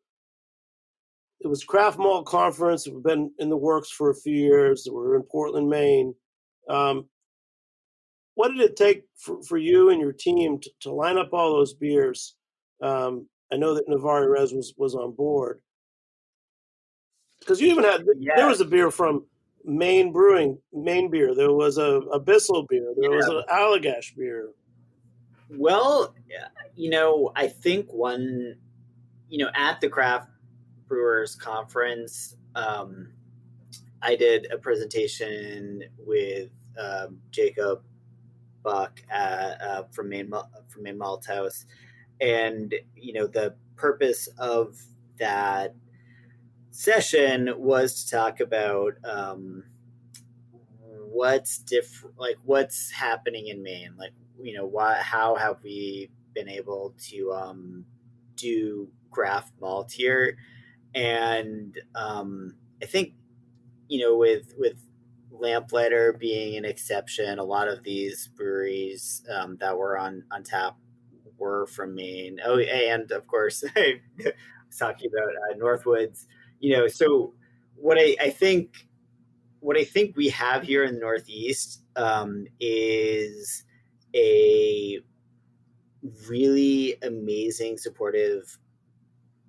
it was Craft Malt Conference. We've been in the works for a few years. We're in Portland, Maine. What did it take for you and your team to line up all those beers? I know that Navarre Res was on board. Because you even had, there was a beer from Maine Brewing, Maine beer. There was a Bissell beer. There was an Allagash beer. Well, I think at the Craft Brewers Conference, I did a presentation with Jacob Buck from Maine Malt House, and the purpose of that session was to talk about what's different, like what's happening in Maine, like how have we been able to do craft malt here, and I think with Lamplighter being an exception, a lot of these breweries that were on tap were from Maine. Oh, and of course, I was talking about Northwoods. So what I think we have here in the Northeast is a really amazing, supportive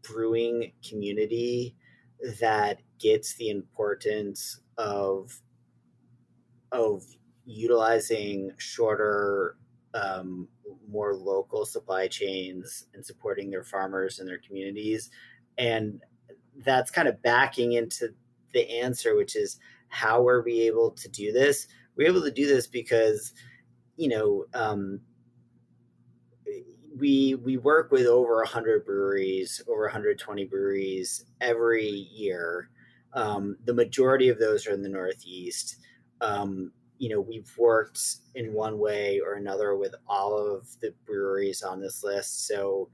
brewing community that gets the importance of utilizing shorter, more local supply chains and supporting their farmers and their communities. And that's kind of backing into the answer, which is, how are we able to do this? We're able to do this because, we work with over 100 breweries, over 120 breweries every year. The majority of those are in the Northeast. We've worked in one way or another with all of the breweries on this list. So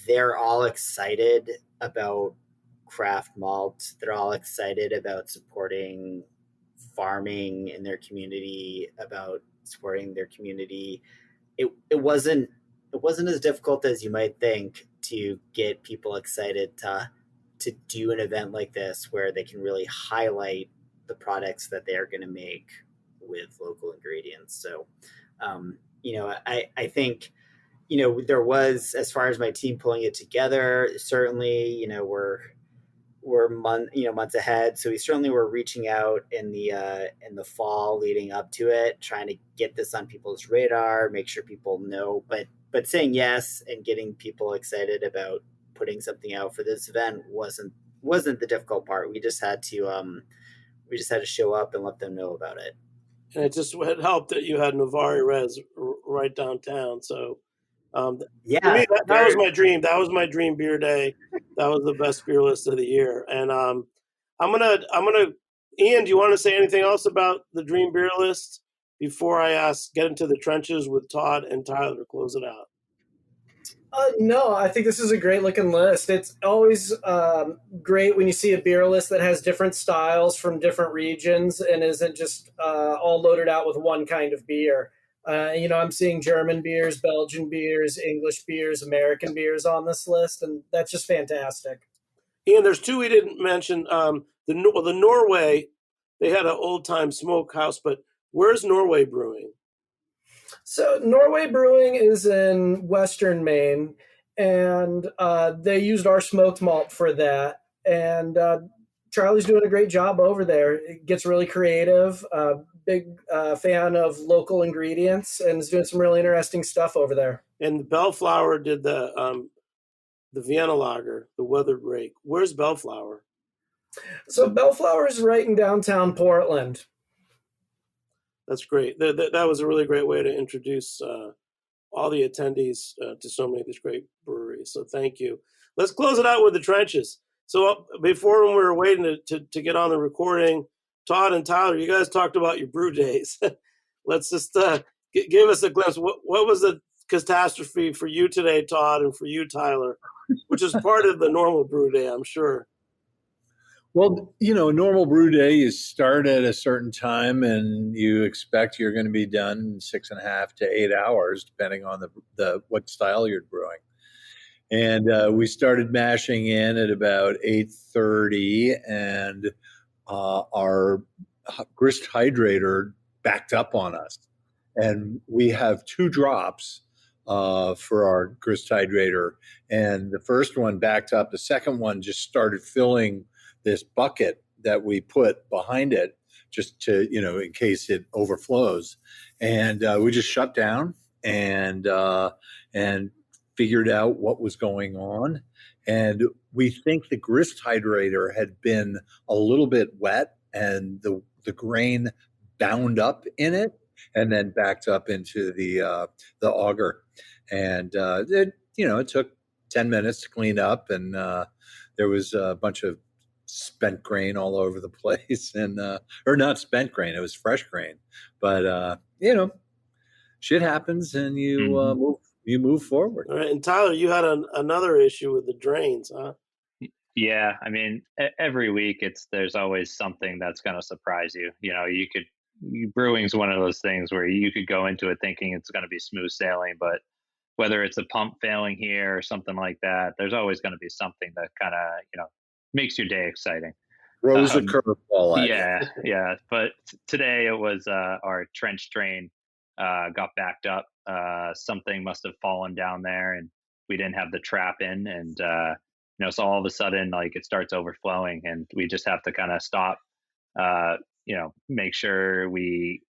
they're all excited about craft malt. They're all excited about supporting farming in their community, about supporting their community. It wasn't as difficult as you might think to get people excited to do an event like this, where they can really highlight the products that they are going to make with local ingredients. So, I think, there was, as far as my team pulling it together, certainly, we're months ahead. So we certainly were reaching out in the fall leading up to it, trying to get this on people's radar, make sure people know, but saying yes and getting people excited about putting something out for this event wasn't the difficult part. We just had to show up and let them know about it. And it helped that you had Navarre Res right downtown. So for me, that was my dream. That was my dream beer day. That was the best beer list of the year. And I'm gonna Ian, do you want to say anything else about the dream beer list before I get into the trenches with Todd and Tyler to close it out? No, I think this is a great looking list. It's always great when you see a beer list that has different styles from different regions and isn't just all loaded out with one kind of beer. I'm seeing German beers, Belgian beers, English beers, American beers on this list, and that's just fantastic. Ian, there's two we didn't mention. The Norway, they had an old-time smokehouse, but where's Norway Brewing? So Norway Brewing is in Western Maine, and they used our smoked malt for that. And Charlie's doing a great job over there. It gets really creative, big fan of local ingredients, and is doing some really interesting stuff over there. And Bellflower did the Vienna Lager, the Weathered Rake. Where's Bellflower? So Bellflower is right in downtown Portland. That's great. That was a really great way to introduce all the attendees to so many of these great breweries. So thank you. Let's close it out with the trenches. So before, when we were waiting to get on the recording, Todd and Tyler, you guys talked about your brew days. Let's just give us a glimpse. What was the catastrophe for you today, Todd, and for you, Tyler, which is part of the normal brew day, I'm sure. Well, a normal brew day, you start at a certain time and you expect you're going to be done in 6.5 to 8 hours, depending on the what style you're brewing. And we started mashing in at about 8:30, and our grist hydrator backed up on us. And we have 2 drops for our grist hydrator. And the first one backed up. The second one just started filling this bucket that we put behind it just to, in case it overflows. And we just shut down and figured out what was going on. And we think the grist hydrator had been a little bit wet, and the grain bound up in it and then backed up into the auger. And it took 10 minutes to clean up, and there was a bunch of spent grain all over the place, and or not spent grain, it was fresh grain. But shit happens, and you move forward. All right. And Tyler, you had another issue with the drains, huh? Yeah, I mean, every week there's always something that's going to surprise you. Brewing's one of those things where you could go into it thinking it's going to be smooth sailing, but whether it's a pump failing here or something like that, there's always going to be something that kind of, makes your day exciting. Throws a curveball at you. Yeah. But today it was our trench drain got backed up. Something must have fallen down there, and we didn't have the trap in, and so all of a sudden, like, it starts overflowing, and we just have to kind of stop, make sure we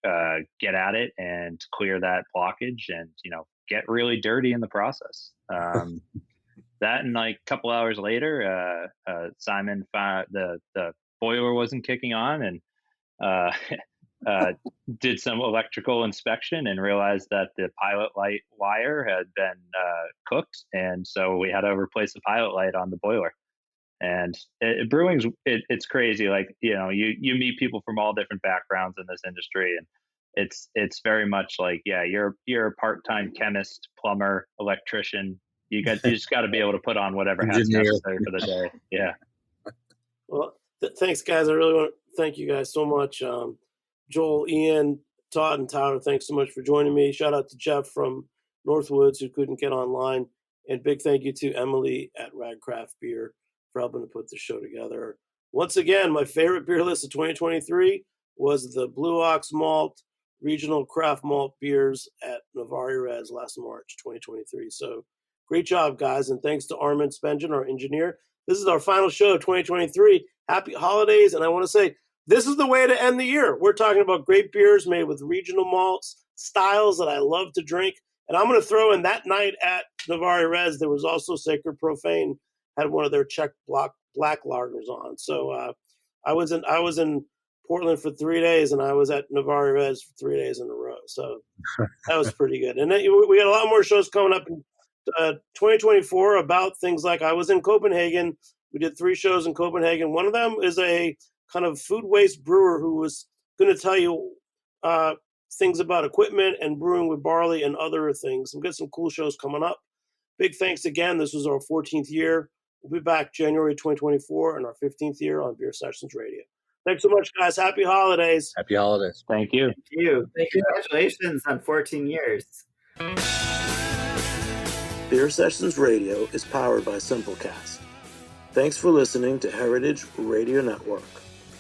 get at it and clear that blockage, and get really dirty in the process. That, and like a couple hours later, Simon found the boiler wasn't kicking on, and did some electrical inspection and realized that the pilot light wire had been cooked, and so we had to replace the pilot light on the boiler. And brewing's it's crazy. Like, you meet people from all different backgrounds in this industry, and it's very much like, yeah, you're a part-time chemist, plumber, electrician. You just got to be able to put on whatever hat's necessary for the day. Yeah. Well, thanks, guys. I really want to thank you guys so much. Joel, Ian, Todd, and Tyler, thanks so much for joining me. Shout out to Jeff from Northwoods, who couldn't get online. And big thank you to Emily at Radcraft Beer for helping to put the show together. Once again, my favorite beer list of 2023 was the Blue Ox Malt Regional Craft Malt Beers at Navarre Res last March 2023. So great job, guys. And thanks to Armin Spengen, our engineer. This is our final show of 2023. Happy holidays. And I want to say, this is the way to end the year. We're talking about great beers made with regional malts, styles that I love to drink. And I'm going to throw in that night at Navarre Res, there was also Sacred Profane, had one of their Czech black lagers on. So I was in Portland for 3 days, and I was at Navarre Res for 3 days in a row. So that was pretty good. And then we got a lot more shows coming up in 2024 about things like, I was in Copenhagen. We did 3 shows in Copenhagen. One of them is a kind of food waste brewer who was going to tell you things about equipment and brewing with barley and other things. We've got some cool shows coming up. Big thanks again. This was our 14th year. We'll be back January 2024 and our 15th year on Beer Sessions Radio. Thanks so much, guys. Happy holidays. Happy holidays. Thank you. Thank you. Congratulations on 14 years. Beer Sessions Radio is powered by Simplecast. Thanks for listening to Heritage Radio Network.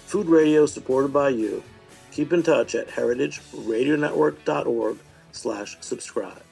Food radio supported by you. Keep in touch at heritageradionetwork.org/subscribe.